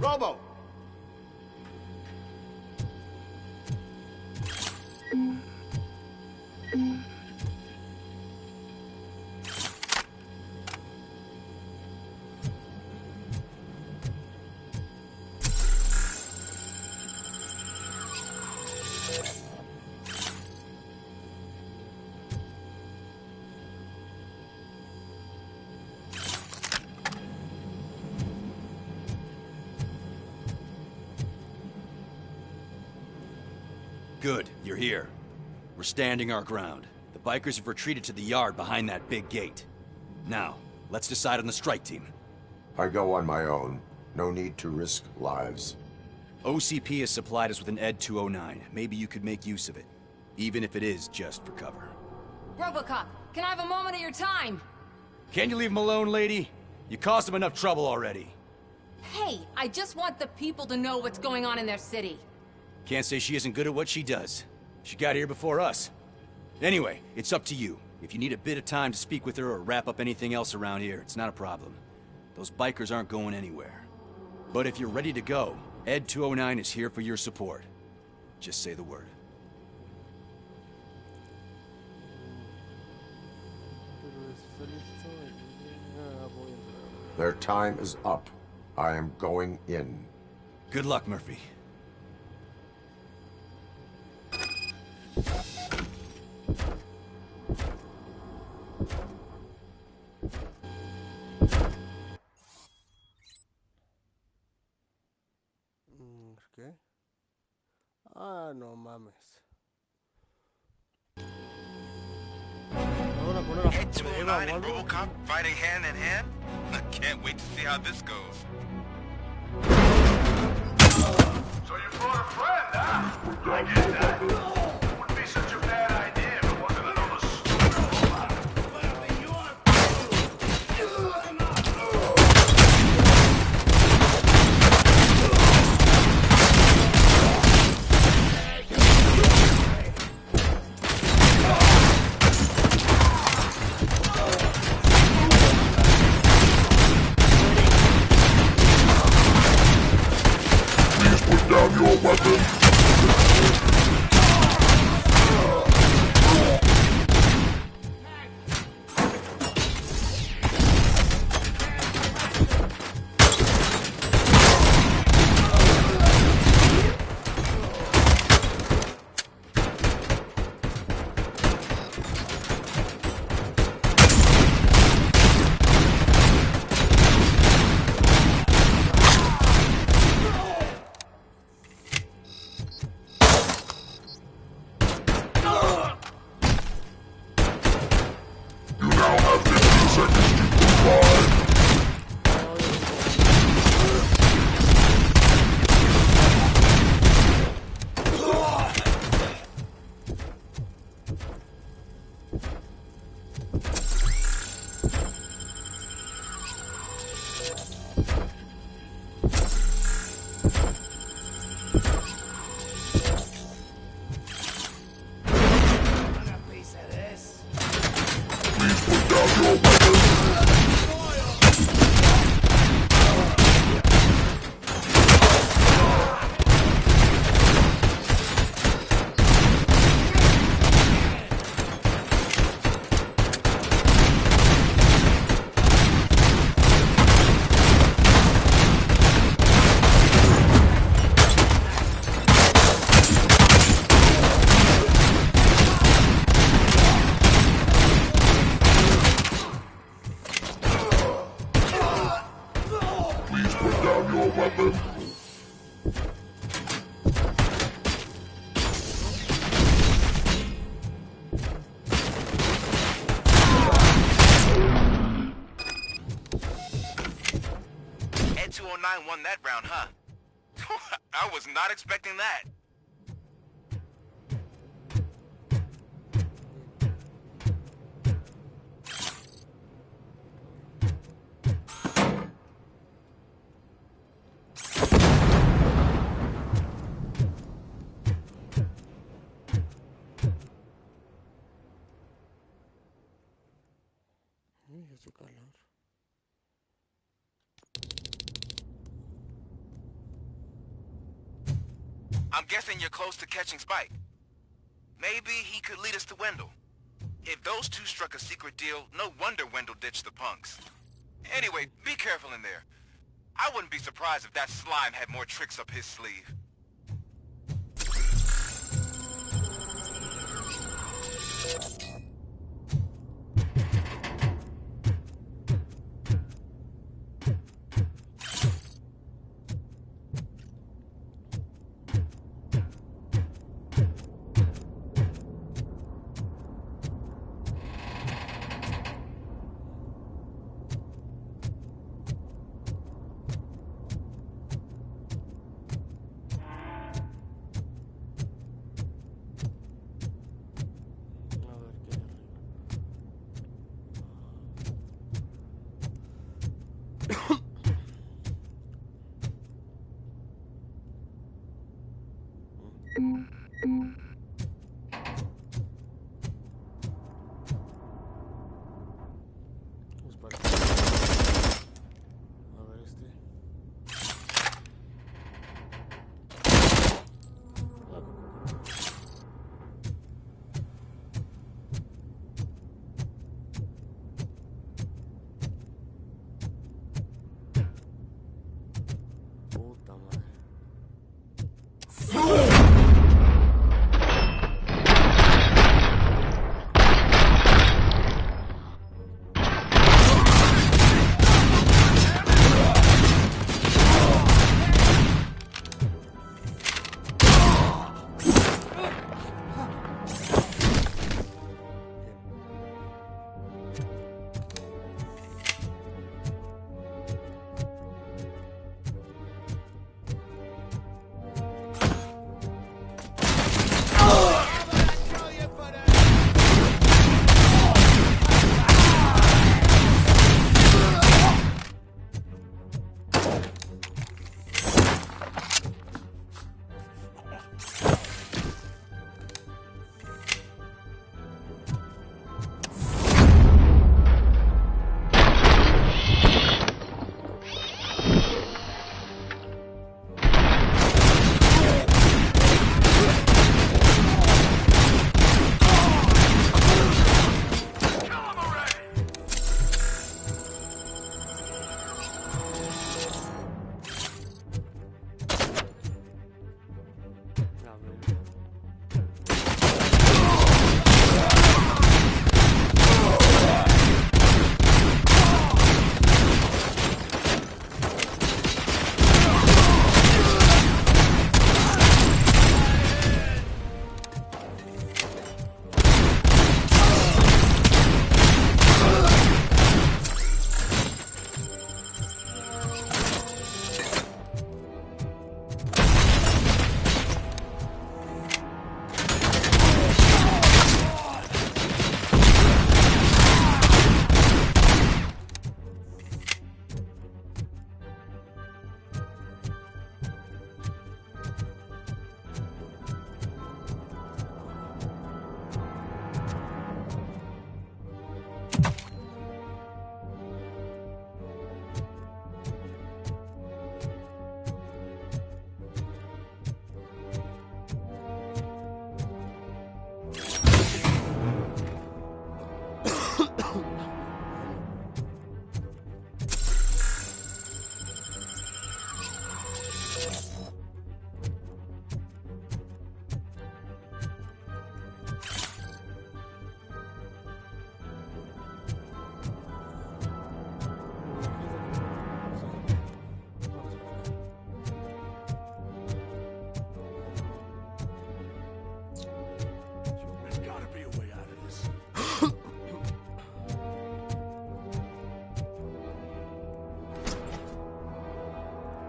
Robo! Good, you're here. We're standing our ground. The bikers have retreated to the yard behind that big gate. Now, let's decide on the strike team. I go on my own. No need to risk lives. OCP has supplied us with an ED 209. Maybe you could make use of it. Even if it is just for cover. Robocop, can I have a moment of your time? Can you leave him alone, lady? You caused him enough trouble already. Hey, I just want the people to know what's going on in their city. Can't say she isn't good at what she does. She got here before us. Anyway, it's up to you. If you need a bit of time to speak with her or wrap up anything else around here, it's not a problem. Those bikers aren't going anywhere. But if you're ready to go, ED 209 is here for your support. Just say the word. Their time is up. I am going in. Good luck, Murphy. ¿Qué? Ah, no mames. Ed 209 and Robocop fighting hand in hand? I can't wait to see how this goes. So you brought a friend, huh? I get that. Wouldn't be such a bad idea if it wasn't another stupid robot. Please put down your weapon. You now have 15 seconds to comply. Please put down your weapon. Please put down your weapon. Ed 209 won that round, huh? I was not expecting that. Hace calor. I'm guessing you're close to catching Spike. Maybe he could lead us to Wendell. If those two struck a secret deal, no wonder Wendell ditched the punks. Anyway, be careful in there. I wouldn't be surprised if that slime had more tricks up his sleeve.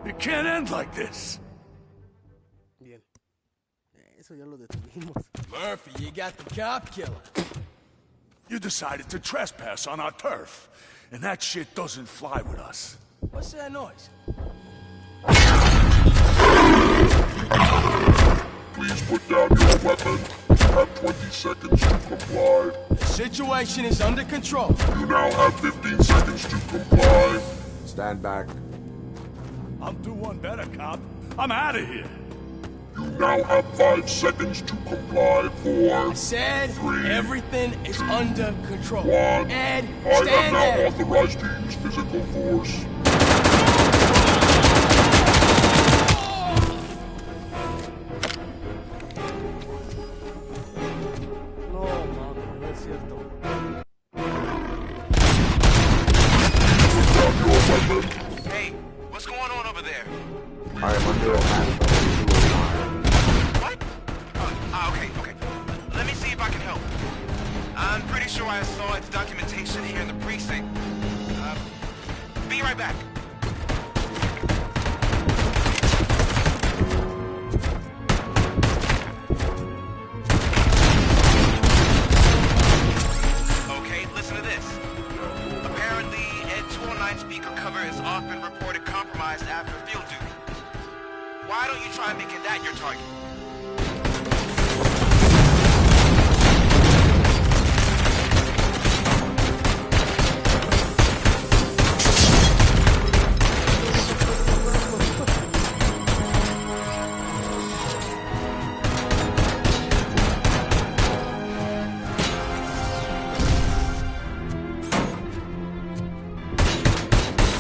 It can't end like this. Bien. Eso ya lo detuvimos. Murphy, you got the cop killer. You decided to trespass on our turf, and that shit doesn't fly with us. What's that noise? Please put down your weapon. You have 20 seconds to comply. The situation is under control. You now have 15 seconds to comply. Stand back. I'll do one better, cop. I'm out of here. You now have 5 seconds to comply. 4, I said 3, everything is under control. 1. Ed, I have stand now there. authorized to use physical force. No, mames, no es cierto. Put down your weapon. Hey, what's going on over there? I am under attack from Ed 209. What? Okay. Let me see if I can help. I'm pretty sure I saw its documentation here in the precinct. Be right back. Okay, listen to this. Apparently, Ed 209 speaker cover has often reported compromised after field duty. Why don't you try making that your target?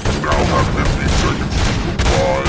You now have 50 seconds to comply.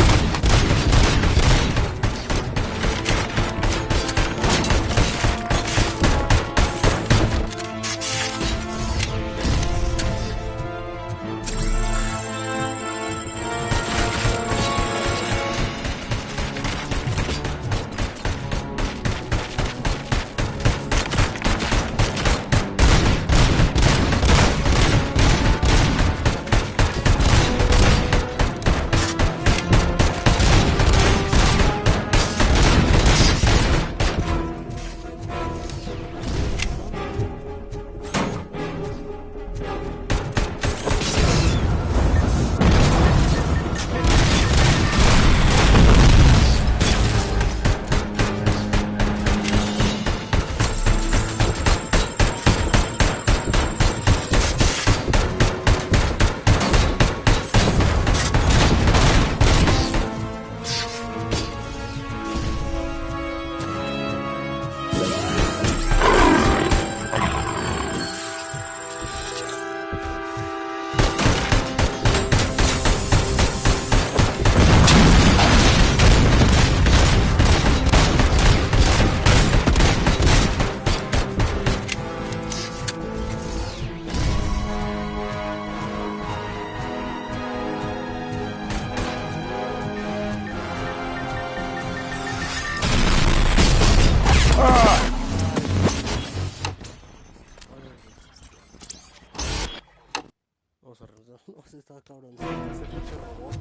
Vamos a regresar. No, sí está cabrón. Ese pinche robot.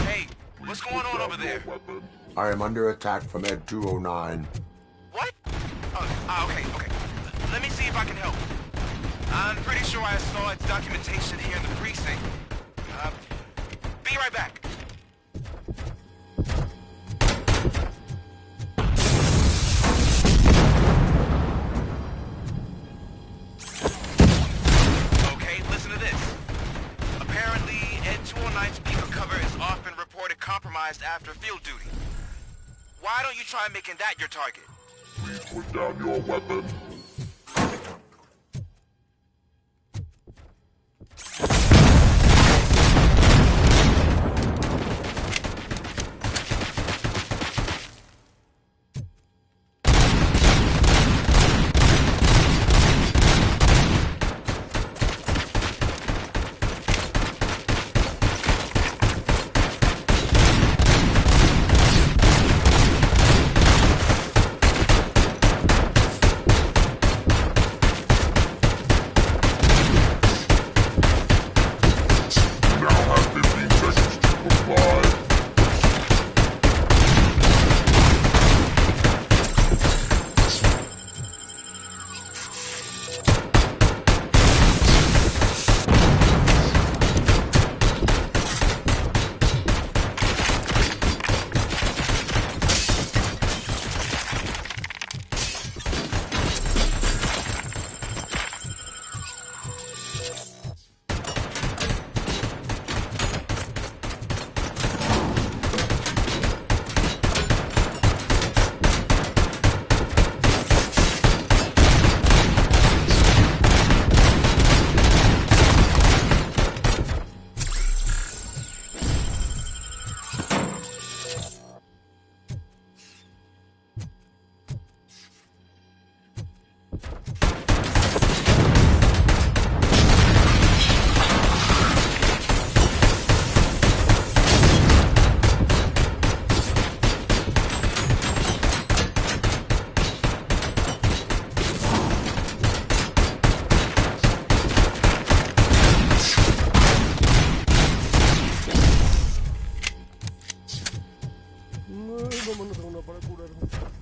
Hey, what's going on over there? Weapon. I am under attack from Ed 209. What? Okay. Let me see if I can help. I'm pretty sure I saw its documentation here in the precinct. Be right back. Okay, listen to this. Apparently, Ed 209 speaker cover is often reported compromised after field duty. Why don't you try making that your target? Please put down your weapon. Vámonos a una para curarnos.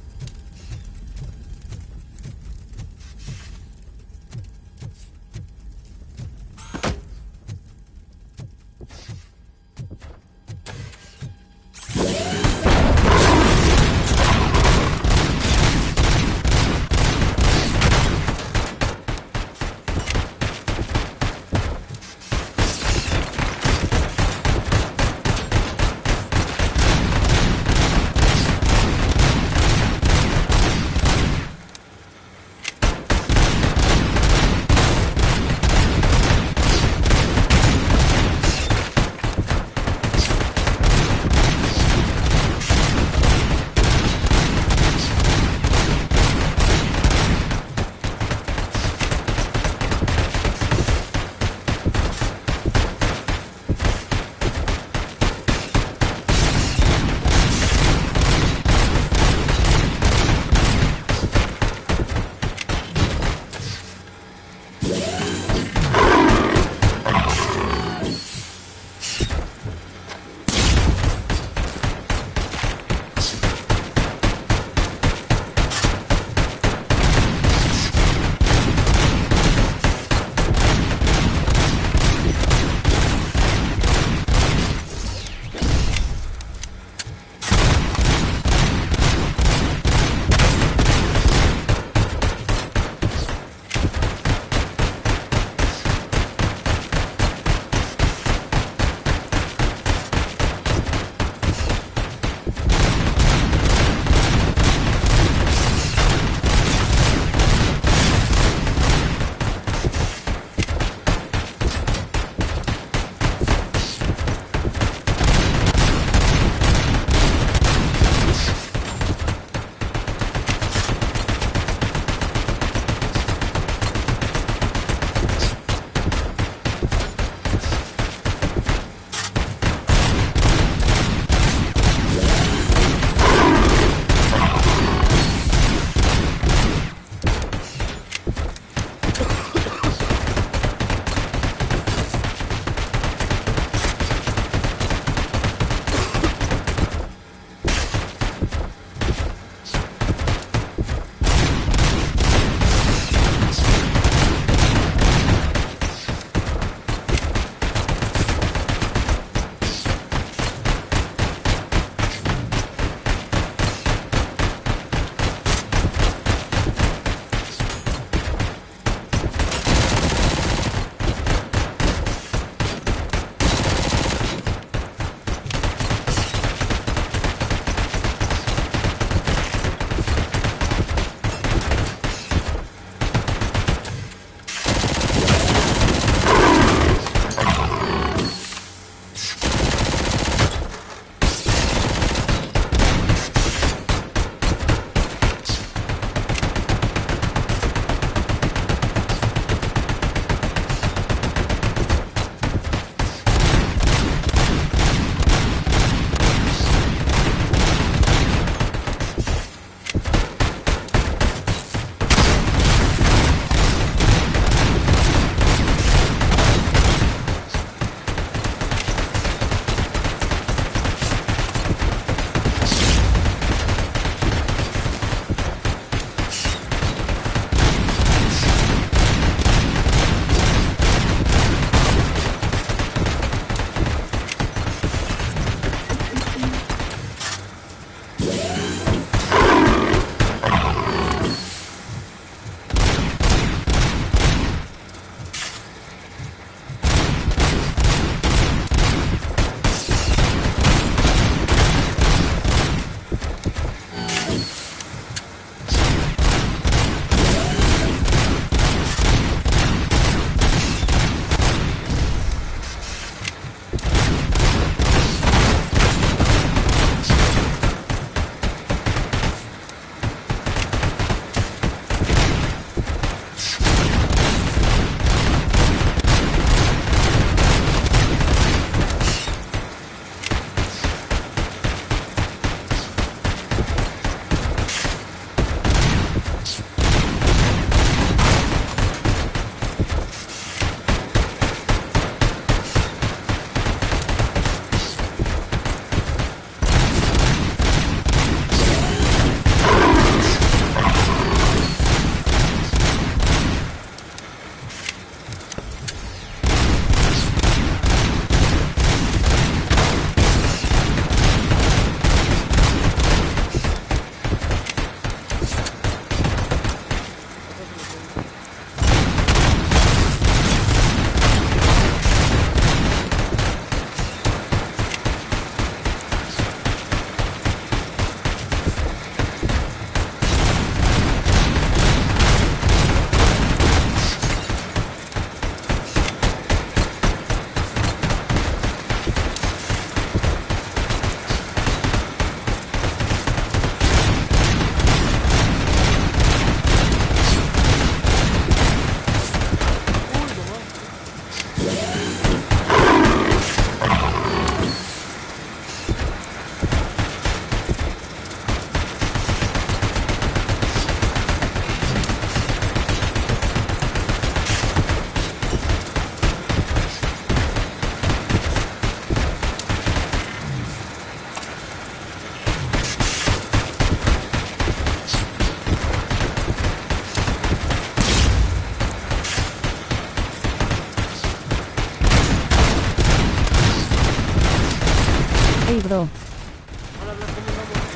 Para hablar como un amor.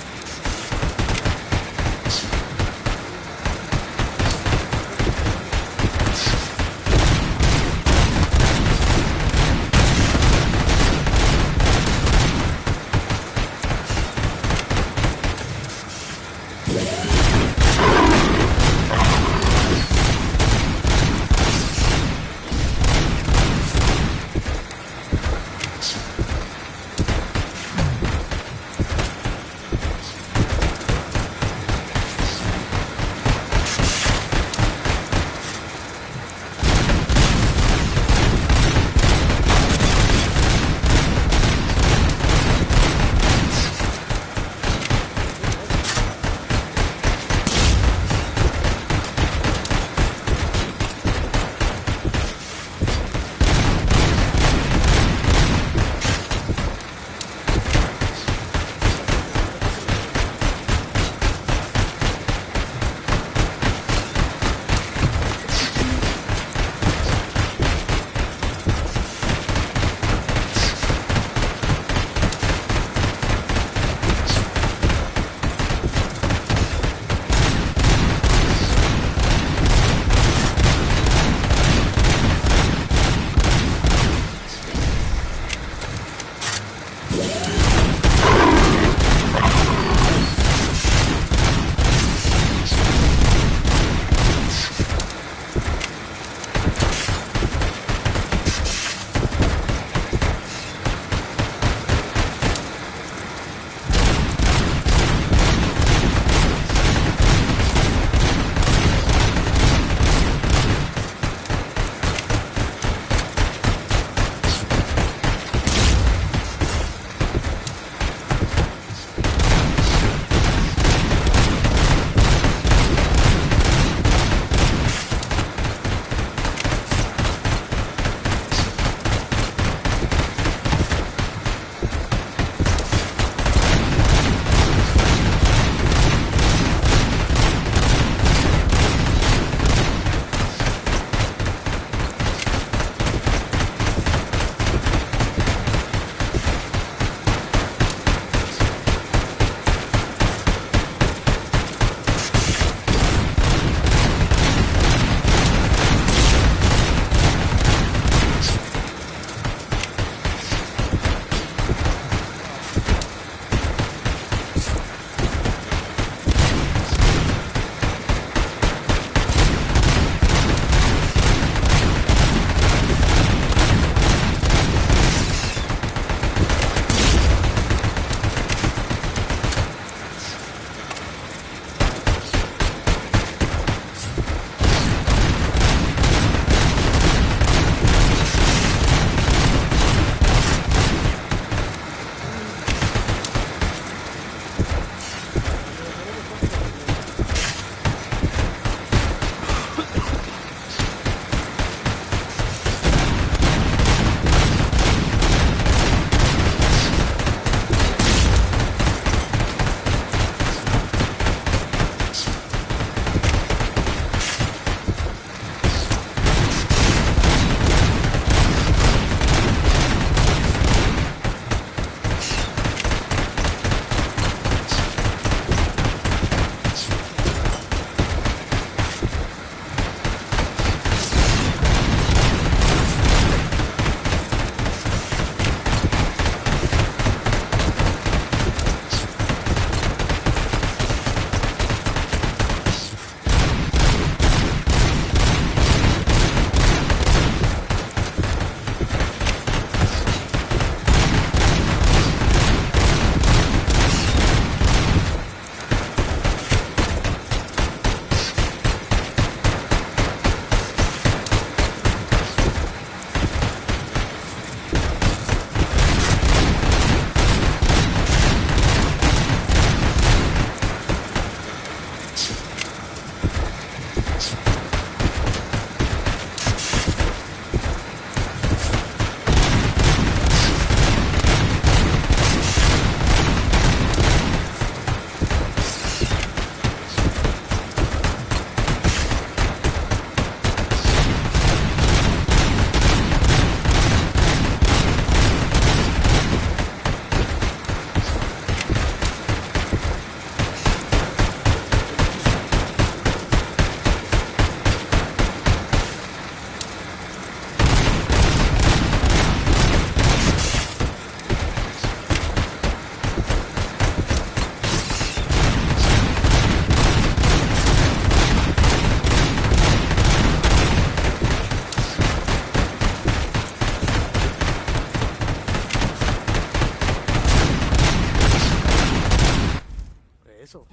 eso.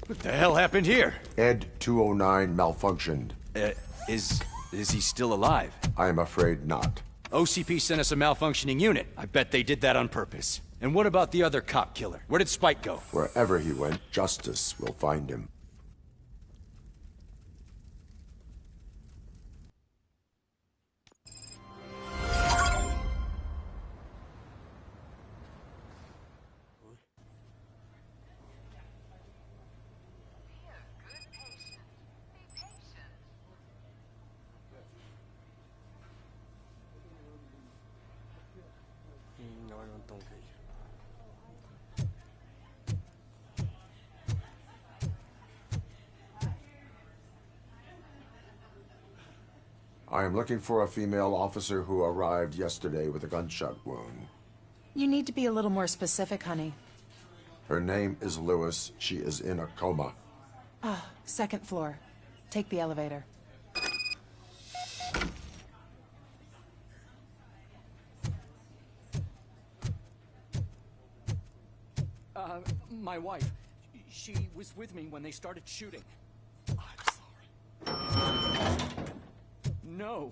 What the hell happened here? Ed 209 malfunctioned. Is he still alive? I am afraid not. OCP sent us a malfunctioning unit. I bet they did that on purpose. And what about the other cop killer? Where did Spike go? Wherever he went, justice will find him. No, no tengo que ir. I am looking for a female officer who arrived yesterday with a gunshot wound. You need to be a little more specific, honey. Her name is Lewis. She is in a coma. Ah, second floor. Take the elevator. My wife. She was with me when they started shooting. I'm sorry. No.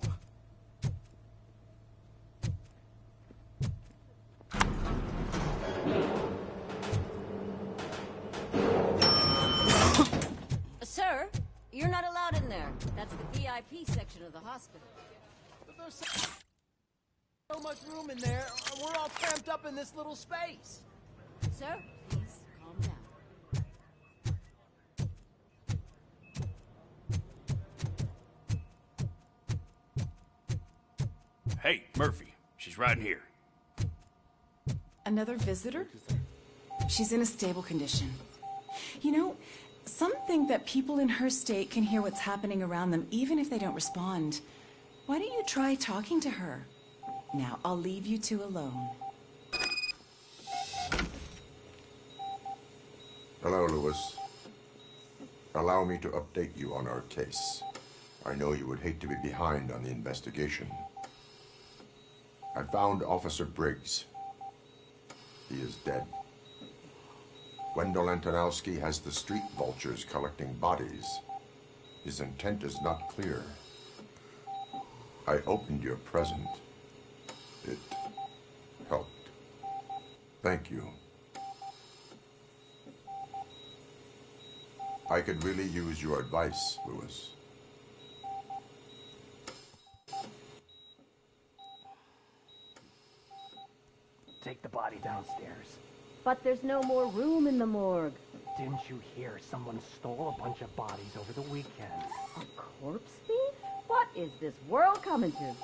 Sir, you're not allowed in there. That's the VIP section of the hospital. But there's so much room in there. We're all cramped up in this little space. Sir, please calm down. Hey, Murphy. She's right here. Another visitor? She's in a stable condition. You know, some think that people in her state can hear what's happening around them even if they don't respond. Why don't you try talking to her? Now, I'll leave you two alone. Hello, Lewis. Allow me to update you on our case. I know you would hate to be behind on the investigation. I found Officer Briggs. He is dead. Wendell Antonowski has the street vultures collecting bodies. His intent is not clear. I opened your present. It helped. Thank you. I could really use your advice, Lewis. Take the body downstairs. But there's no more room in the morgue. Didn't you hear someone stole a bunch of bodies over the weekend? A corpse thief? What is this world coming to?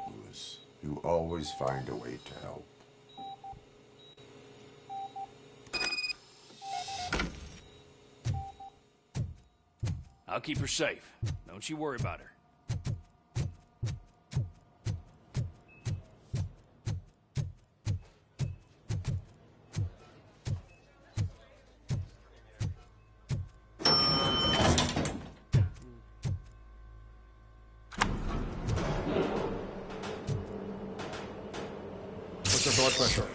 Lewis, you always find a way to help. I'll keep her safe. Don't you worry about her. What's her blood pressure?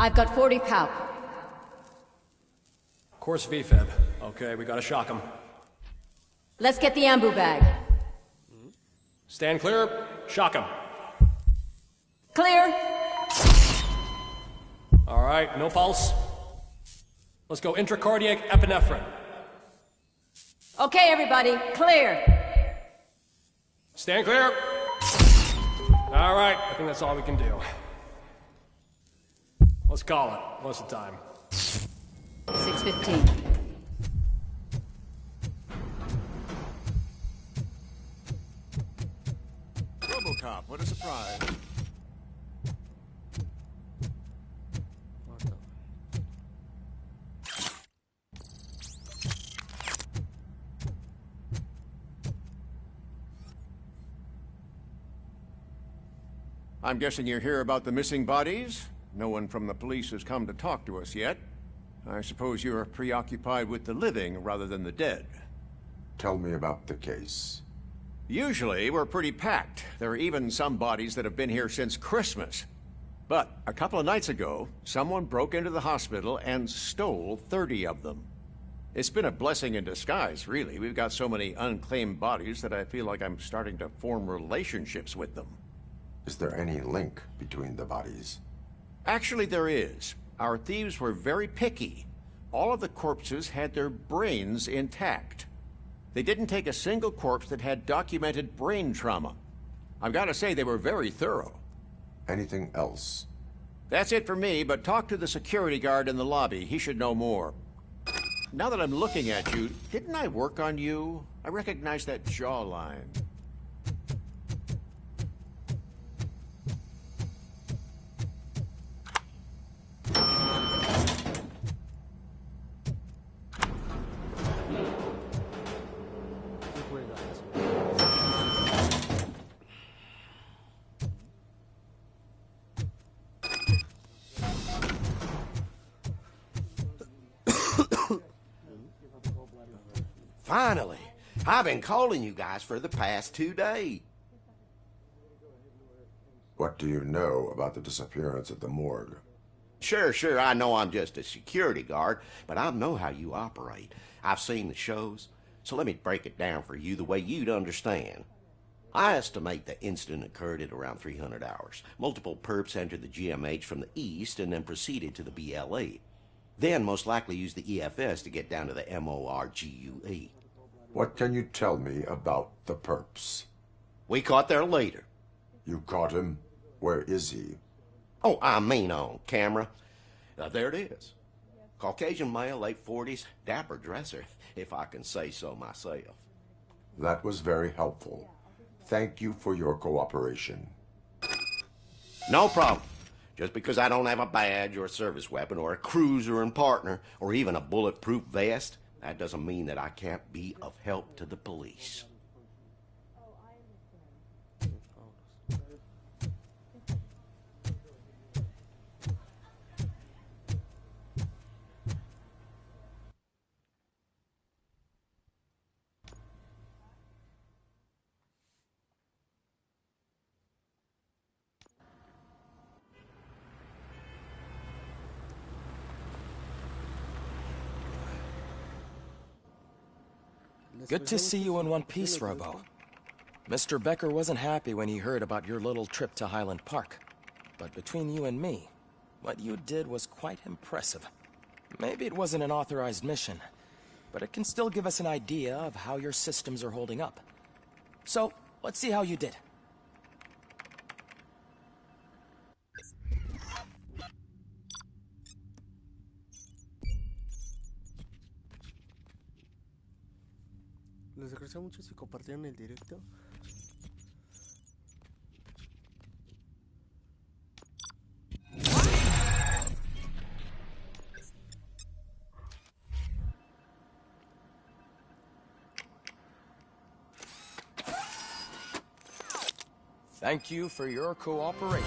I've got 40 palp. Course VFib. Okay, we gotta shock him. Let's get the ambu bag. Stand clear. Shock him. Clear. All right, no pulse. Let's go intracardiac epinephrine. Okay, everybody, clear. Stand clear. All right, I think that's all we can do. Let's call it. What's the time? 6:15. Robocop, what a surprise. What the? I'm guessing you're here about the missing bodies? No one from the police has come to talk to us yet. I suppose you're preoccupied with the living rather than the dead. Tell me about the case. Usually, we're pretty packed. There are even some bodies that have been here since Christmas. But a couple of nights ago, someone broke into the hospital and stole 30 of them. It's been a blessing in disguise, really. We've got so many unclaimed bodies that I feel like I'm starting to form relationships with them. Is there any link between the bodies? Actually, there is. Our thieves were very picky. All of the corpses had their brains intact. They didn't take a single corpse that had documented brain trauma. I've got to say, they were very thorough. Anything else? That's it for me, but talk to the security guard in the lobby. He should know more. Now that I'm looking at you, didn't I work on you? I recognize that jawline. Finally! I've been calling you guys for the past 2 days. What do you know about the disappearance at the morgue? Sure, I know I'm just a security guard, but I know how you operate. I've seen the shows, so let me break it down for you the way you'd understand. I estimate the incident occurred at around 300 hours. Multiple perps entered the GMH from the east and then proceeded to the BLE. Then most likely used the EFS to get down to the MORGUE. What can you tell me about the perps? We caught their leader. You caught him? Where is he? Oh, I mean on camera. There it is. Caucasian male, late 40s, dapper dresser, if I can say so myself. That was very helpful. Thank you for your cooperation. No problem. Just because I don't have a badge or a service weapon or a cruiser and partner or even a bulletproof vest, that doesn't mean that I can't be of help to the police. Good to see you in one piece, Robo. Mr. Becker wasn't happy when he heard about your little trip to Highland Park. But between you and me, what you did was quite impressive. Maybe it wasn't an authorized mission, but it can still give us an idea of how your systems are holding up. So, let's see how you did. Les agradecería mucho si compartieran el directo. Thank you for your cooperation.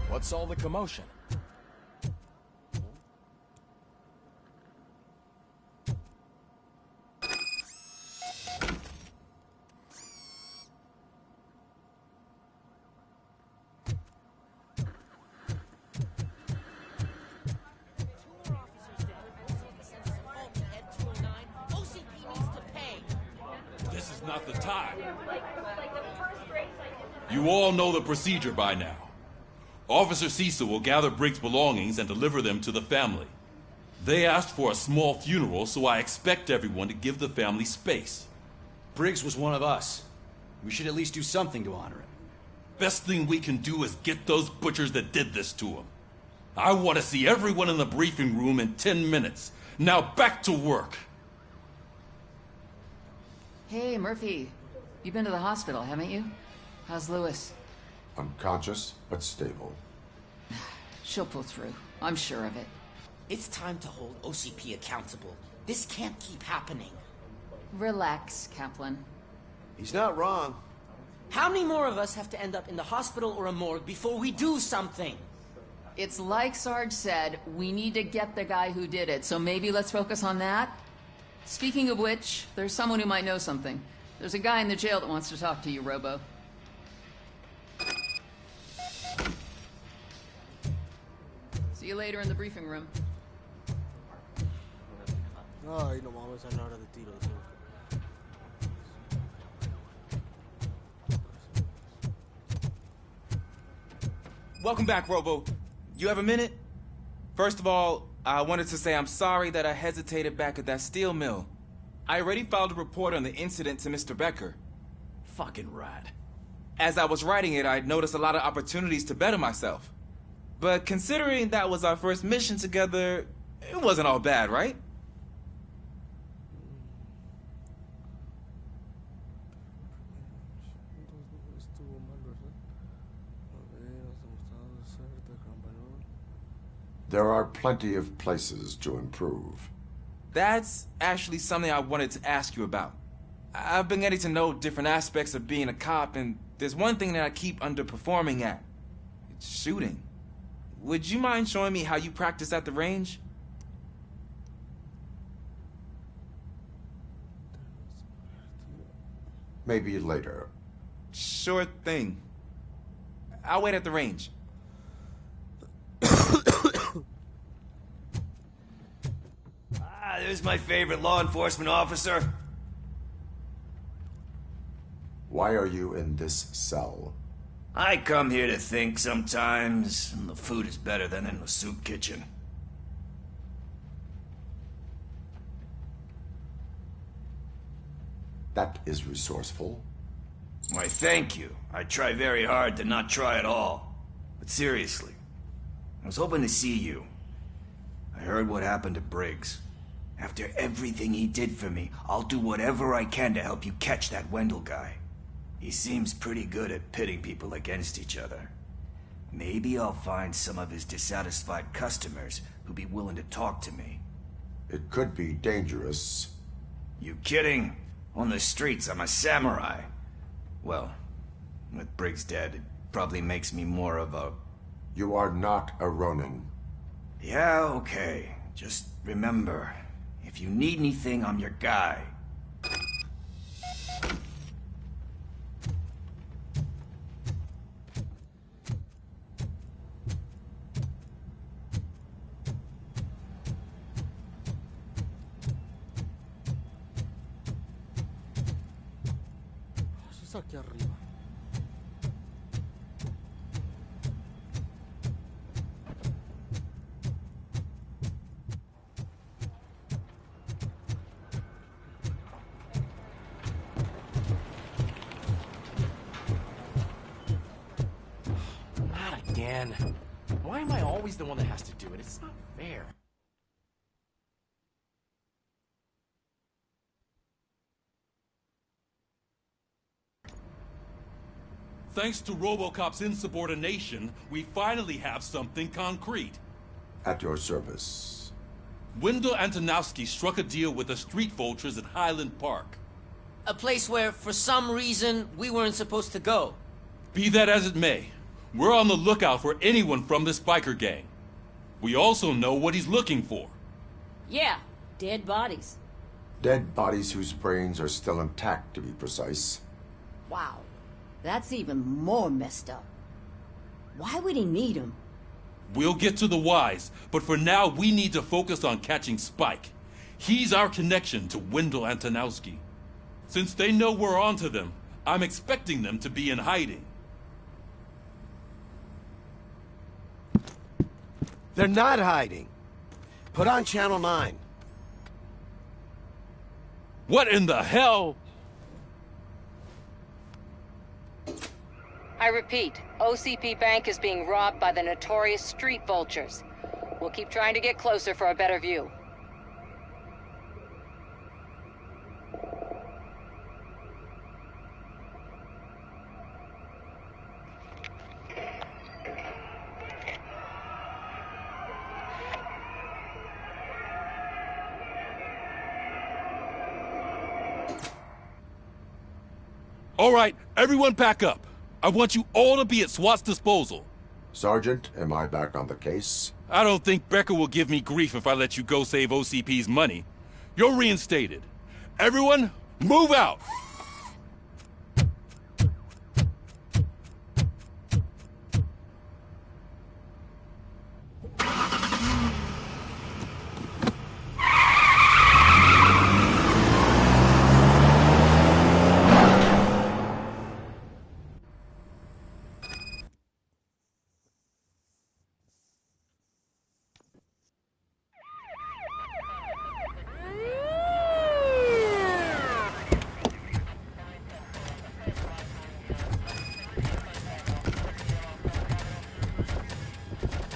What's all the commotion? This is not the time. You all know the procedure by now. Officer Cecil will gather Briggs' belongings and deliver them to the family. They asked for a small funeral, so I expect everyone to give the family space. Briggs was one of us. We should at least do something to honor him. Best thing we can do is get those butchers that did this to him. I want to see everyone in the briefing room in 10 minutes. Now back to work. Hey, Murphy. You've been to the hospital, haven't you? How's Lewis? Unconscious, but stable. She'll pull through. I'm sure of it. It's time to hold OCP accountable. This can't keep happening. Relax, Kaplan. He's not wrong. How many more of us have to end up in the hospital or a morgue before we do something? it's like Sarge said, we need to get the guy who did it, so maybe let's focus on that? Speaking of which, there's someone who might know something. There's a guy in the jail that wants to talk to you, Robo. See you later in the briefing room. Ay, no mames, a la hora de tiros. Welcome back, Robo. You have a minute? First of all, I wanted to say I'm sorry that I hesitated back at that steel mill. I already filed a report on the incident to Mr. Becker. Fucking rat. As I was writing it, I'd noticed a lot of opportunities to better myself. But considering that was our first mission together, it wasn't all bad, right? There are plenty of places to improve. That's actually something I wanted to ask you about. I've been getting to know different aspects of being a cop, and there's one thing that I keep underperforming at. It's shooting. Would you mind showing me how you practice at the range? Maybe later. Sure thing. I'll wait at the range. There's my favorite law enforcement officer. Why are you in this cell? I come here to think sometimes, and the food is better than in the soup kitchen. That is resourceful. Why, thank you. I try very hard to not try at all. But seriously, I was hoping to see you. I heard what happened to Briggs. After everything he did for me, I'll do whatever I can to help you catch that Wendell guy. He seems pretty good at pitting people against each other. Maybe I'll find some of his dissatisfied customers who'd be willing to talk to me. It could be dangerous. You kidding? On the streets, I'm a samurai. Well, with Briggs dead, it probably makes me more of a... You are not a Ronin. Yeah, okay. Just remember, if you need anything, I'm your guy. Eso aquí arriba. Not again. Why am I always the one that has to do it? It's not fair. Thanks to RoboCop's insubordination, we finally have something concrete. At your service. Wendell Antonowski struck a deal with the street vultures at Highland Park. A place where, for some reason, we weren't supposed to go. Be that as it may, we're on the lookout for anyone from this biker gang. We also know what he's looking for. Yeah, dead bodies. Dead bodies whose brains are still intact, to be precise. Wow, that's even more messed up. Why would he need them? We'll get to the whys, but for now we need to focus on catching Spike. He's our connection to Wendell Antonowski. Since they know we're onto them, I'm expecting them to be in hiding. They're not hiding. Put on Channel 9. What in the hell? I repeat, OCP Bank is being robbed by the notorious street vultures. We'll keep trying to get closer for a better view. All right, everyone pack up. I want you all to be at SWAT's disposal. Sergeant, am I back on the case? I don't think Becker will give me grief if I let you go save OCP's money. You're reinstated. Everyone, move out!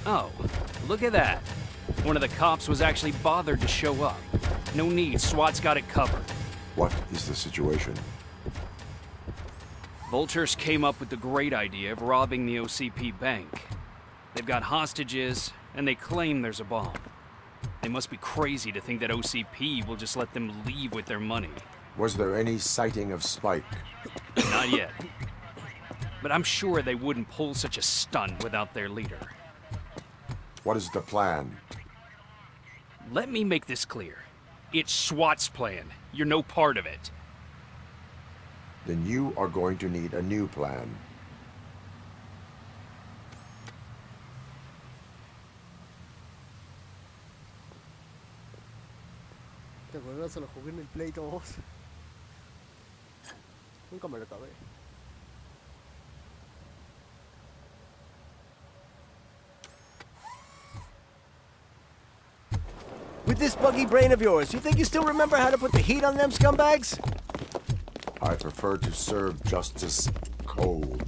Oh, look at that. One of the cops was actually bothered to show up. No need, SWAT's got it covered. What is the situation? Vultures came up with the great idea of robbing the OCP bank. They've got hostages, and they claim there's a bomb. They must be crazy to think that OCP will just let them leave with their money. Was there any sighting of Spike? Not yet. But I'm sure they wouldn't pull such a stunt without their leader. What is the plan? Let me make this clear. It's SWAT's plan. You're no part of it. Then you are going to need a new plan. ¿Te acuerdas? Se lo jugué en el Play 2. Nunca me lo acabé. With this buggy brain of yours, you think you still remember how to put the heat on them scumbags? I prefer to serve justice cold.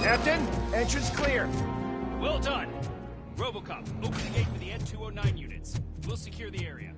Captain, entrance clear. Well done. Robocop, open the gate for the N-209 units. We'll secure the area.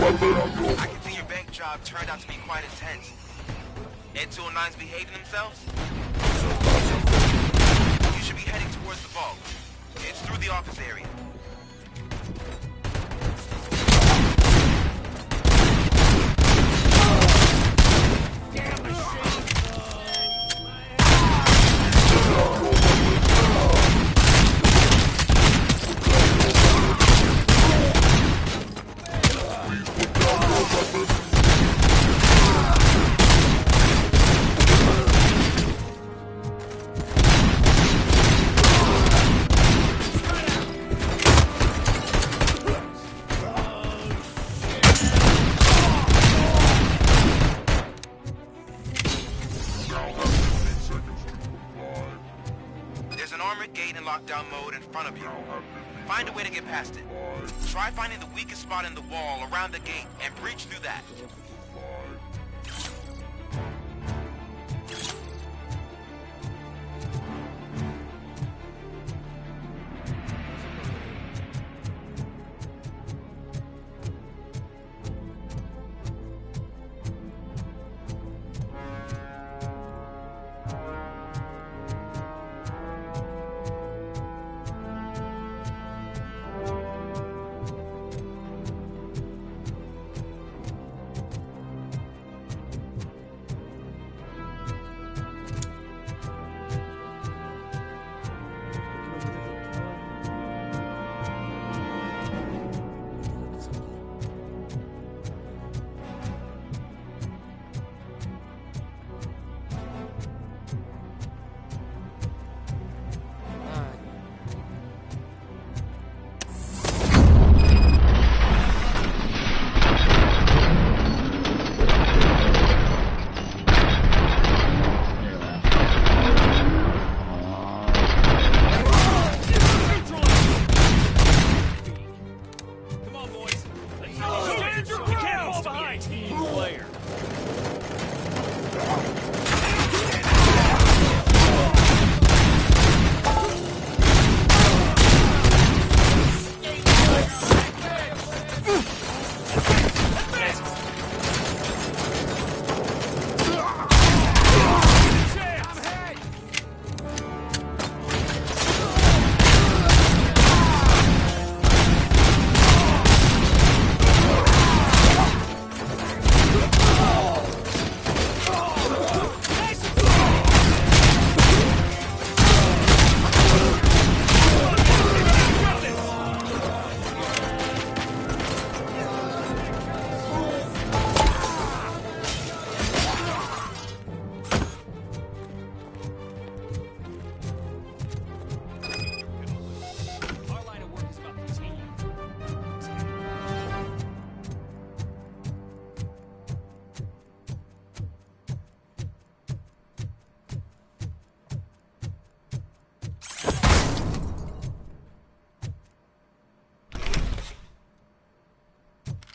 I can see your bank job turned out to be quite intense. N-209's behaving themselves? You should be heading towards the vault. It's through the office area. armored gate in lockdown mode in front of you. Find a way to get past it. Try finding the weakest spot in the wall around the gate and breach through that.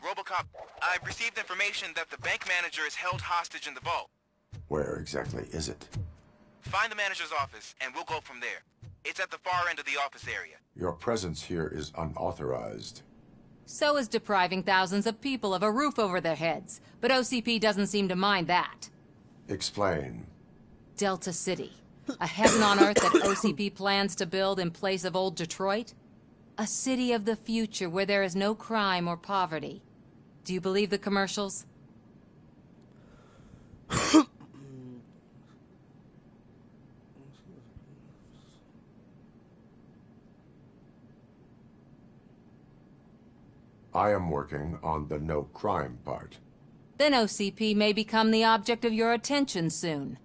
Robocop, I've received information that the bank manager is held hostage in the vault. Where exactly is it? Find the manager's office, and we'll go from there. It's at the far end of the office area. Your presence here is unauthorized. So is depriving thousands of people of a roof over their heads. But OCP doesn't seem to mind that. Explain. Delta City. A heaven on earth that OCP plans to build in place of old Detroit? A city of the future where there is no crime or poverty. Do you believe the commercials? I am working on the no crime part. Then OCP may become the object of your attention soon.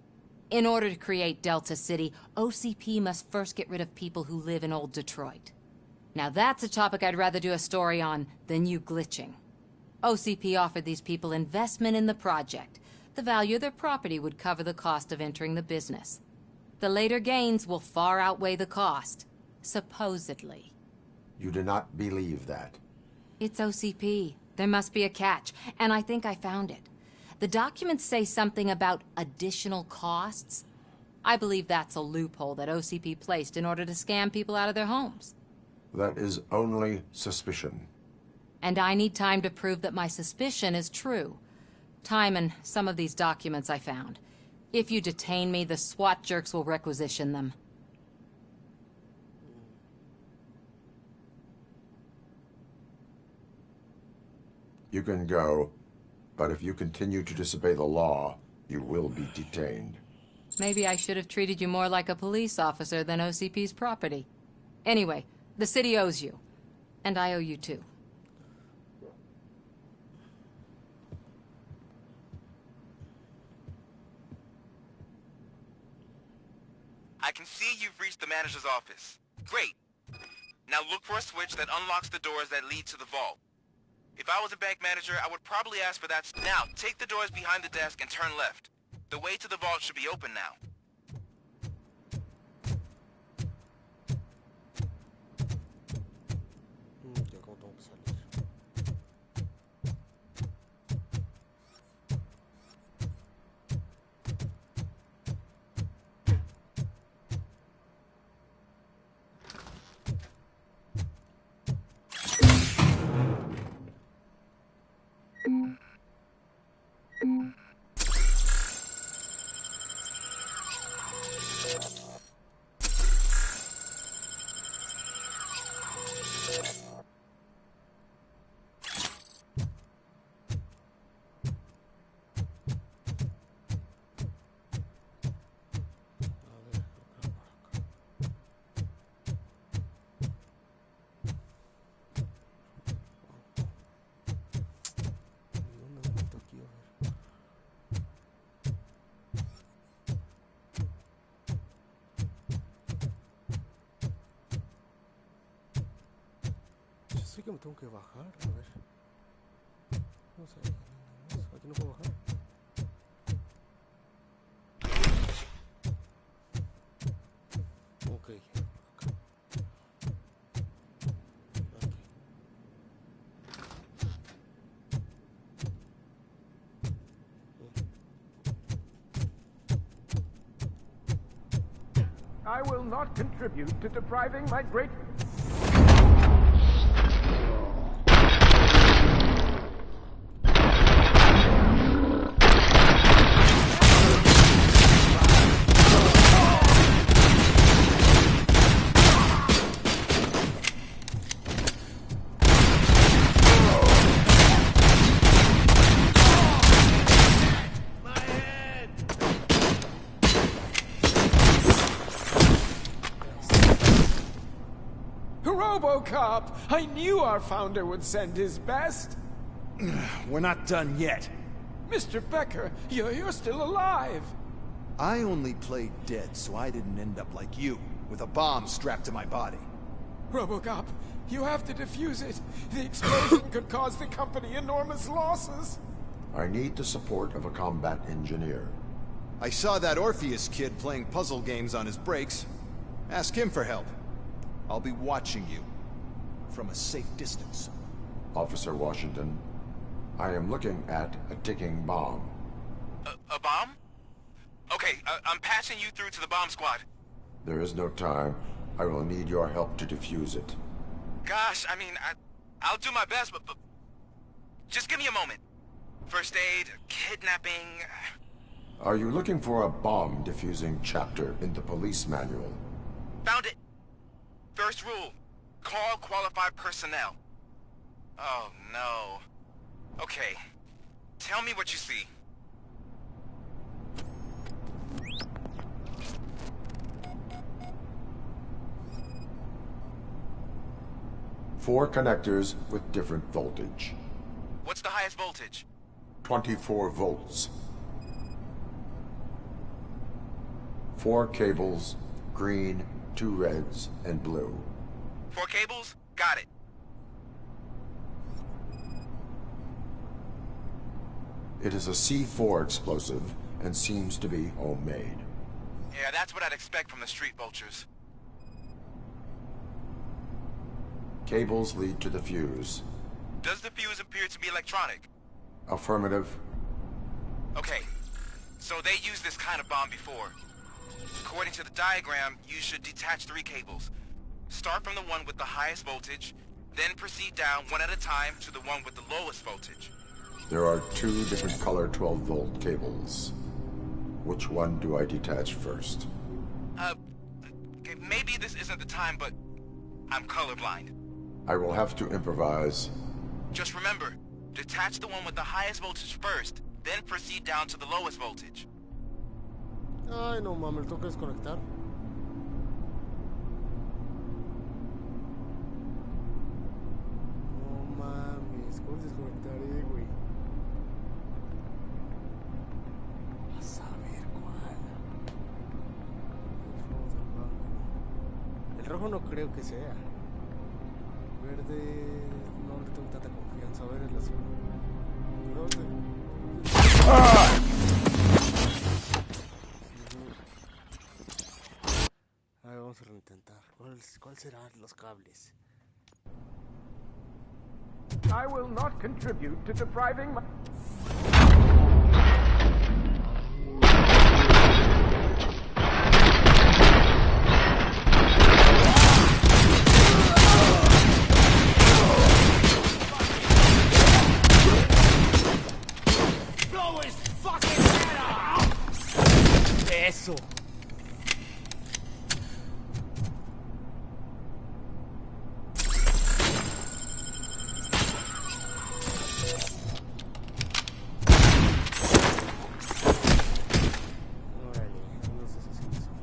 In order to create Delta City, OCP must first get rid of people who live in old Detroit. Now that's a topic I'd rather do a story on than you glitching. OCP offered these people investment in the project. The value of their property would cover the cost of entering the business. The later gains will far outweigh the cost, supposedly. You do not believe that? It's OCP. There must be a catch, and I think I found it. The documents say something about additional costs. I believe that's a loophole that OCP placed in order to scam people out of their homes. That is only suspicion. And I need time to prove that my suspicion is true. Time and some of these documents I found. If you detain me, the SWAT jerks will requisition them. You can go, but if you continue to disobey the law, you will be detained. Maybe I should have treated you more like a police officer than OCP's property. Anyway, the city owes you. And I owe you too. I can see you've reached the manager's office. Great. Now look for a switch that unlocks the doors that lead to the vault. If I was a bank manager, I would probably ask for that. Now, take the doors behind the desk and turn left. The way to the vault should be open now. que me tengo que bajar, a ver. Vamos a ver. Aquí no puedo bajar. Ok. I will not contribute to depriving my great... RoboCop! I knew our founder would send his best! We're not done yet. Mr. Becker, you're still alive! I only played dead so I didn't end up like you, with a bomb strapped to my body. RoboCop, you have to defuse it. The explosion could cause the company enormous losses. I need the support of a combat engineer. I saw that Orpheus kid playing puzzle games on his breaks. Ask him for help. I'll be watching you. From a safe distance. Officer Washington, I am looking at a ticking bomb. A bomb? Okay, I'm passing you through to the bomb squad. There is no time. I will need your help to defuse it. Gosh, I mean, I'll do my best, but just give me a moment. First aid, kidnapping... Are you looking for a bomb defusing chapter in the police manual? Found it! First rule, call qualified personnel. Oh, no. Okay, tell me what you see. Four connectors with different voltage. What's the highest voltage? 24 volts. 4 cables, green, 2 reds, and blue. 4 cables? Got it. It is a C4 explosive and seems to be homemade. Yeah, that's what I'd expect from the street vultures. Cables lead to the fuse. Does the fuse appear to be electronic? Affirmative. Okay, so they used this kind of bomb before. According to the diagram, you should detach 3 cables. Start from the one with the highest voltage, then proceed down one at a time to the one with the lowest voltage. There are 2 different color 12-volt cables. Which one do I detach first? Okay, maybe this isn't the time, but I'm colorblind. I will have to improvise. Just remember, detach the one with the highest voltage first, then proceed down to the lowest voltage. Ay, no mames, tengo que desconectar. No mames, ¿cómo desconectaré, güey? A saber cuál. El rojo no creo que sea. Verde, no le tengo tanta confianza. A ver, el azul. A ver, vamos a reintentar. ¿Cuál serán los cables? I will not contribute to depriving my... Blow his fucking head off! Eso.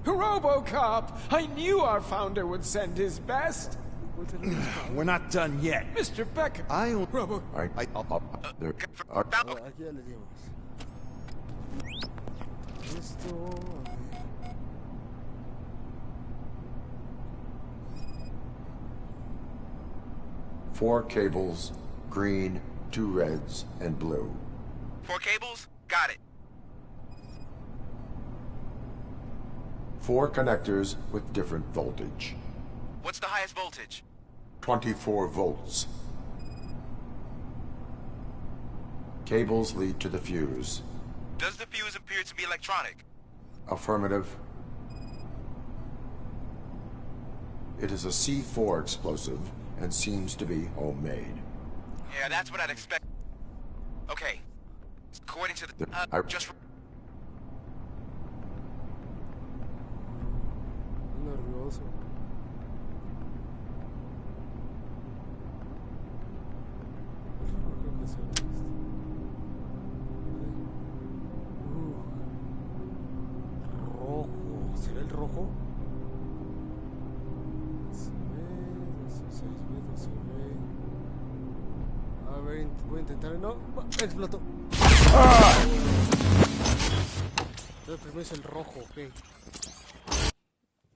RoboCop! I knew our founder would send his best! We're not done yet. Mr. Becker! Robo... There are... Aquí ya le dimos. Esto... 4 cables, green, 2 reds, and blue. 4 cables? Got it. 4 connectors with different voltage. What's the highest voltage? 24 volts. Cables lead to the fuse. Does the fuse appear to be electronic? Affirmative. It is a C4 explosive and seems to be homemade. Yeah, that's what I'd expect. Okay. According to the... just... Nervioso. Creo que sea esto. Rojo. ¿Será el rojo? Se ve, 16 metros, se ve. A ver, voy a intentar. No, explotó. Entonces primero es el rojo, ok.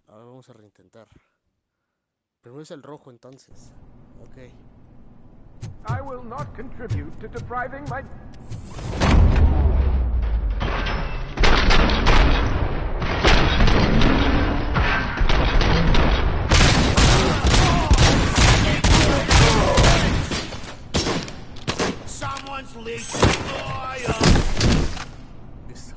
Ahora vamos a reintentar. Primero es el rojo entonces. Ok. I will not contribute to depriving my... Someone's leaking oil! Listo.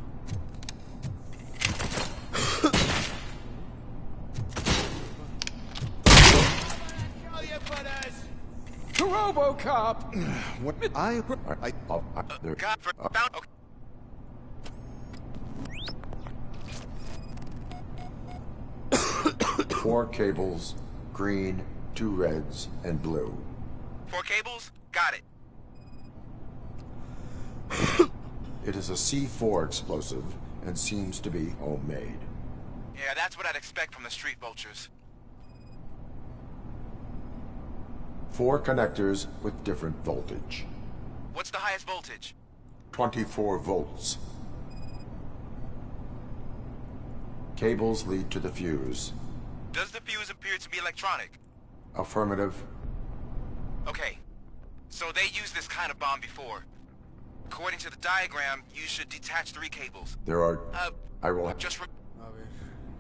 RoboCop! What there. Found... Okay. 4 cables, green, 2 reds, and blue. 4 cables? Got it. It is a C4 explosive and seems to be homemade. Yeah, that's what I'd expect from the street vultures. 4 connectors with different voltage. What's the highest voltage? 24 volts. Cables lead to the fuse. Does the fuse appear to be electronic? Affirmative. Okay. So they used this kind of bomb before. According to the diagram, you should detach 3 cables. There are... I will... Just... A ver,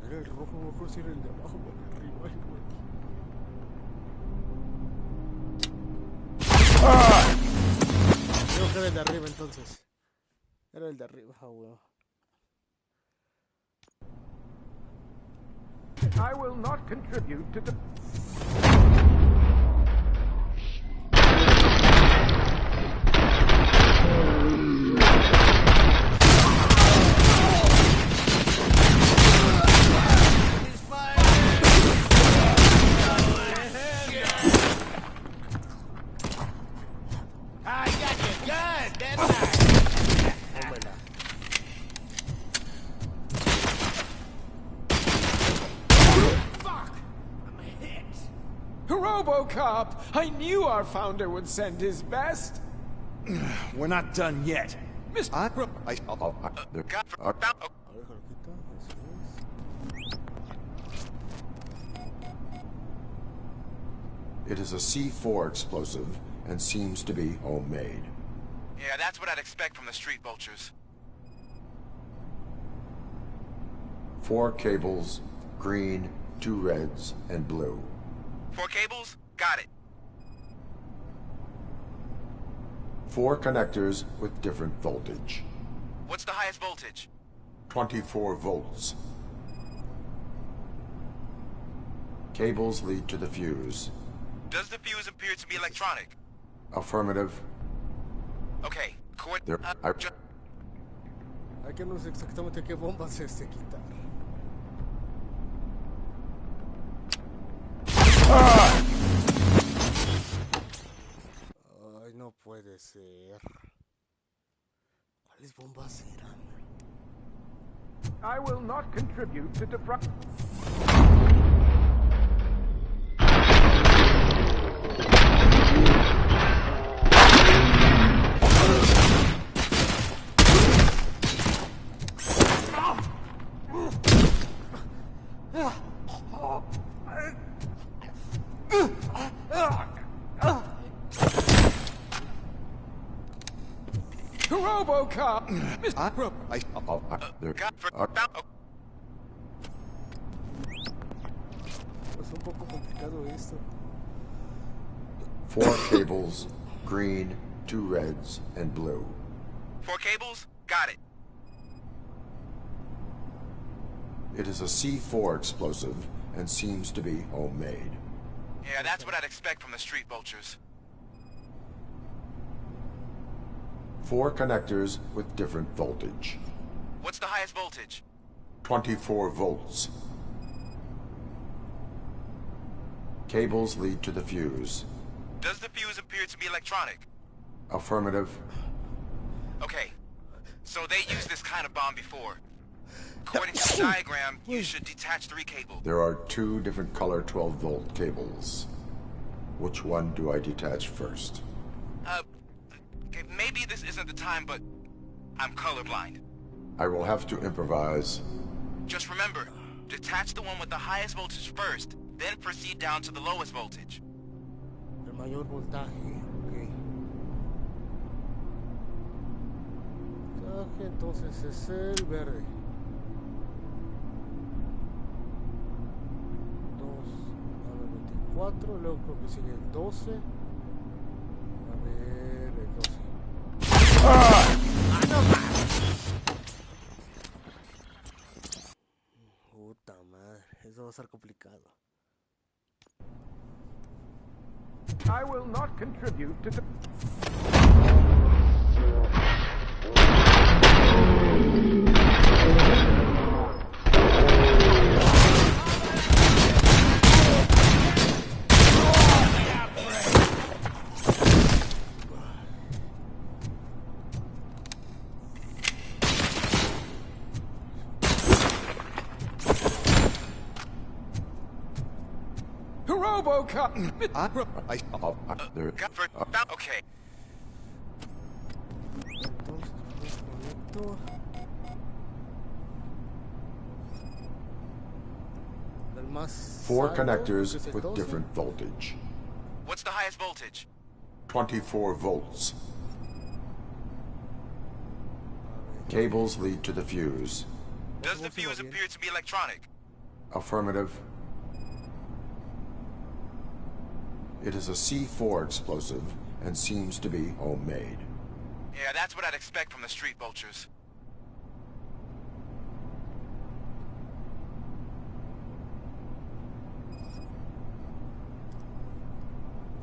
era el rojo, mejor si era el de abajo o el de arriba. Creo que era el de arriba entonces. Era el de arriba, weón. I will not contribute to the... I got you good, didn't I? Fuck! I'm hit. RoboCop! I knew our founder would send his best. We're not done yet. Mr. It is a C4 explosive and seems to be homemade. Yeah, that's what I'd expect from the street vultures. 4 cables, green, 2 reds, and blue. 4 cables? Got it. 4 connectors with different voltage. What's the highest voltage? 24 volts. Cables lead to the fuse. Does the fuse appear to be electronic? Affirmative. Okay, There, Hay que no sé exactamente qué bombas quitar. Ay, no puede ser. ¿Cuáles bombas eran? I will not contribute to deprive... RoboCop! Es un poco complicado esto. 4 cables, green, 2 reds, and blue. 4 cables? Got it. It is a C4 explosive and seems to be homemade. Yeah, that's what I'd expect from the street vultures. 4 connectors with different voltage. What's the highest voltage? 24 volts. Cables lead to the fuse. Does the fuse appear to be electronic? Affirmative. Okay. So they used this kind of bomb before. According to the diagram, you should detach 3 cables. There are 2 different color 12-volt cables. Which one do I detach first? Okay, maybe this isn't the time, but I'm colorblind. I will have to improvise. Just remember, detach the one with the highest voltage first, then proceed down to the lowest voltage. El mayor voltaje, ok. Voltaje, entonces es el verde. 24, luego creo que sigue el 12. A ver, el 12. ¡Ah! ¡No más! Puta madre, eso va a ser complicado. I will not contribute to the... RoboCop! Okay. El más 4 alto, connectors es el with 12. different voltage. What's the highest voltage? 24 volts. Cables lead to the fuse. Does the fuse appear to be electronic? Affirmative. It is a C4 explosive and seems to be homemade. Yeah, that's what I'd expect from the street vultures.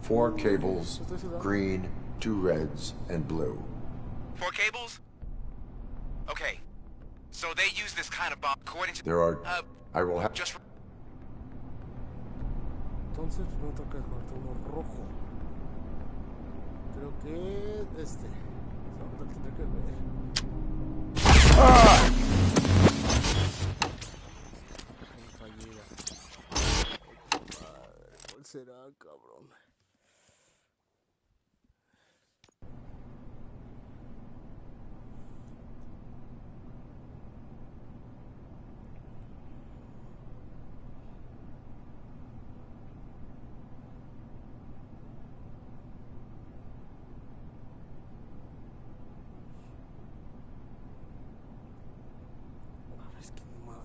Four cables, green, 2 reds, and blue. 4 cables? Okay. So they use this kind of bomb according to... There are... I will have... Just... Entonces no toca el uno rojo. Creo que este. Ahora tendré que ver. ¡Ah! Fallida. Madre, ¿cuál será, cabrón?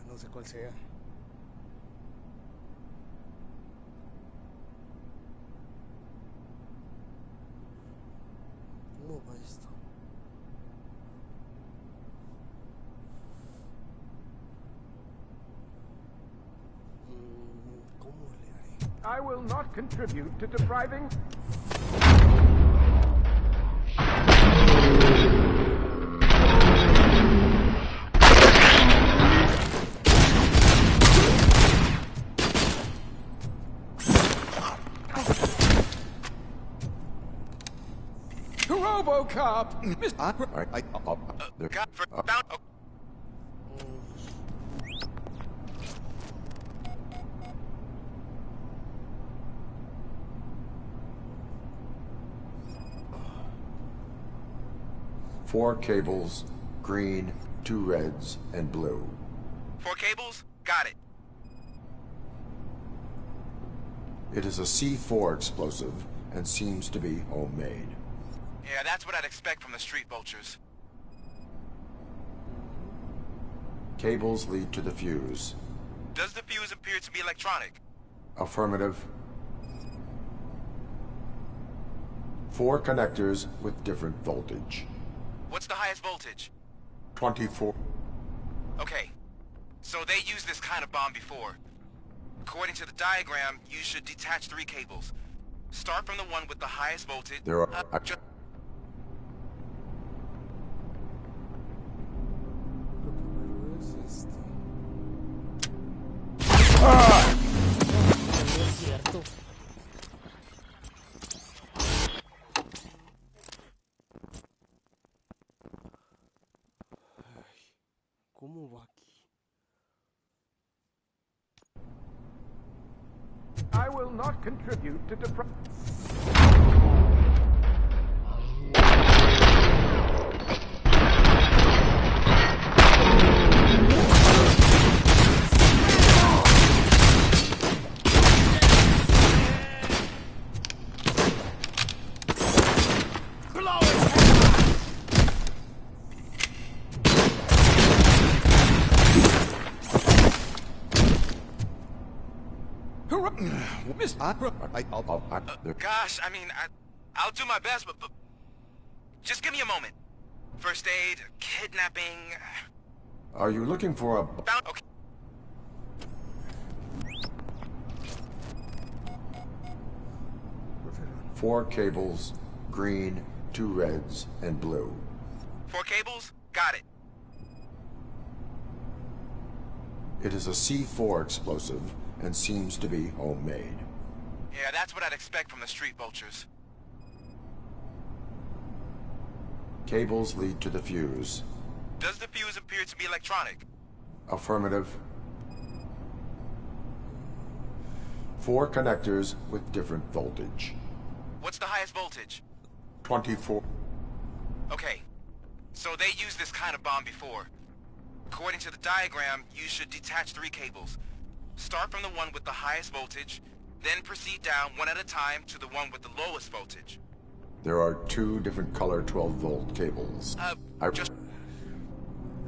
No sé cuál sea. ¿Cómo va esto? ¿Cómo le haré? I will not contribute to depriving... RoboCop! Four cables, green, 2 reds, and blue. 4 cables? Got it. It is a C4 explosive and seems to be homemade. Yeah, that's what I'd expect from the street vultures. Cables lead to the fuse. Does the fuse appear to be electronic? Affirmative. 4 connectors with different voltage. What's the highest voltage? 24. Okay. So they used this kind of bomb before. According to the diagram, you should detach 3 cables. Start from the one with the highest voltage. There are... ¿Cómo va aquí? I will not contribute to deprive. Gosh, I mean, I'll do my best, but just give me a moment. First aid, kidnapping... Are you looking for a... Okay. Four cables, green, 2 reds, and blue. 4 cables? Got it. It is a C4 explosive and seems to be homemade. Yeah, that's what I'd expect from the street vultures. Cables lead to the fuse. Does the fuse appear to be electronic? Affirmative. 4 connectors with different voltage. What's the highest voltage? 24. Okay. So they used this kind of bomb before. According to the diagram, you should detach 3 cables. Start from the one with the highest voltage, then proceed down one at a time to the one with the lowest voltage. There are 2 different color 12-volt cables. Just...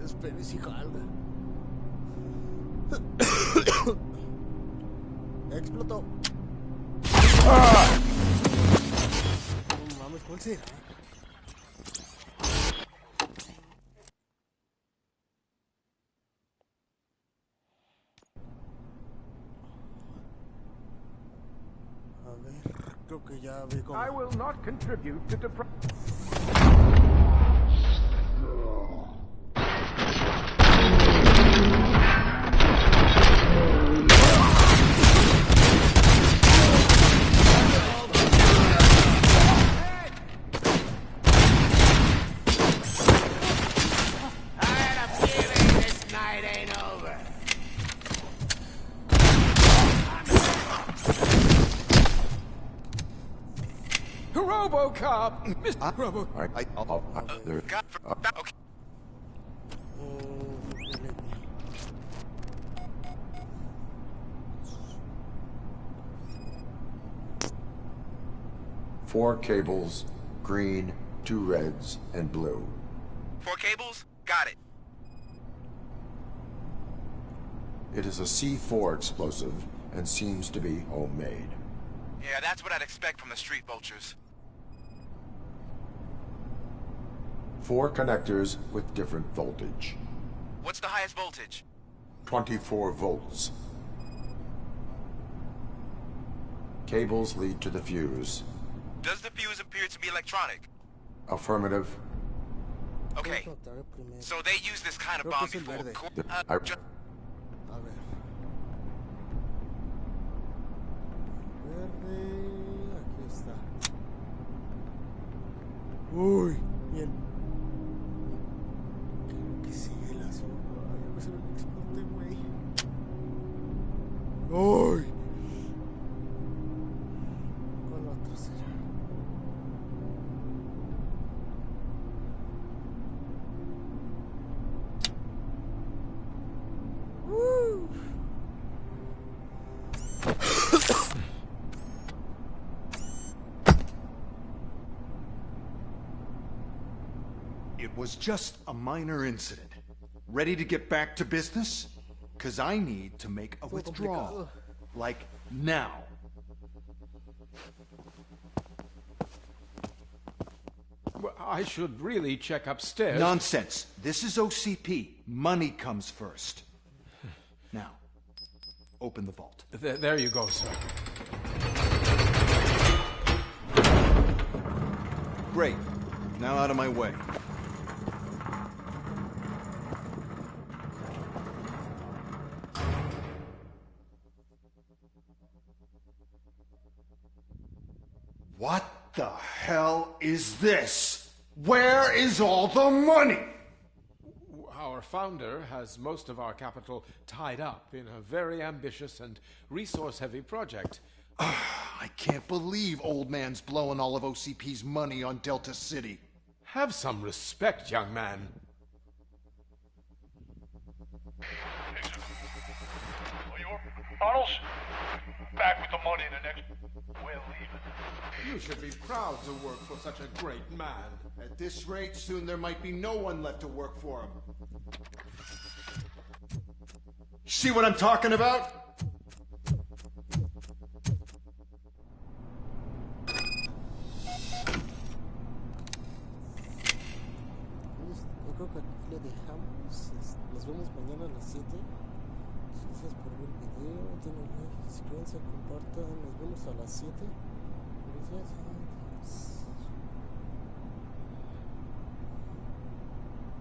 Espera si jalga. Explotó. No mames, ¿cuál será? Creo que ya vi cómo. I will not contribute to deprive. Robo cop, Mr. Robo. All right, there. Okay. 4 cables, green, 2 reds, and blue. 4 cables? Got it. It is a C4 explosive and seems to be homemade. Yeah, that's what I'd expect from the street vultures. 4 connectors with different voltage. What's the highest voltage? 24 volts. Cables lead to the fuse. Does the fuse appear to be electronic? Affirmative. Okay. So they used this kind of bomb before. A ver. Verde. Aquí está. Uy, bien. Que sigue el azul. Ay, a ver si me exploté, güey. Uy. ¿Cuál otro será? It was just a minor incident. Ready to get back to business? Because I need to make a withdrawal. Like, now. Well, I should really check upstairs. Nonsense. This is OCP. Money comes first. Now, open the vault. There you go, sir. Great. Now out of my way. What the hell is this? Where is all the money? Our founder has most of our capital tied up in a very ambitious and resource-heavy project. I can't believe old man's blowing all of OCP's money on Delta City. Have some respect, young man. Arnold's back with the money in the next... We're leaving. You should be proud to work for such a great man. At this rate, soon there might be no one left to work for him. See what I'm talking about? Yo creo que aquí le dejamos. Nos vemos mañana a las 7. Gracias por ver el video. Denle like, suscríbanse, compartan. Nos vemos a las 7. Gracias.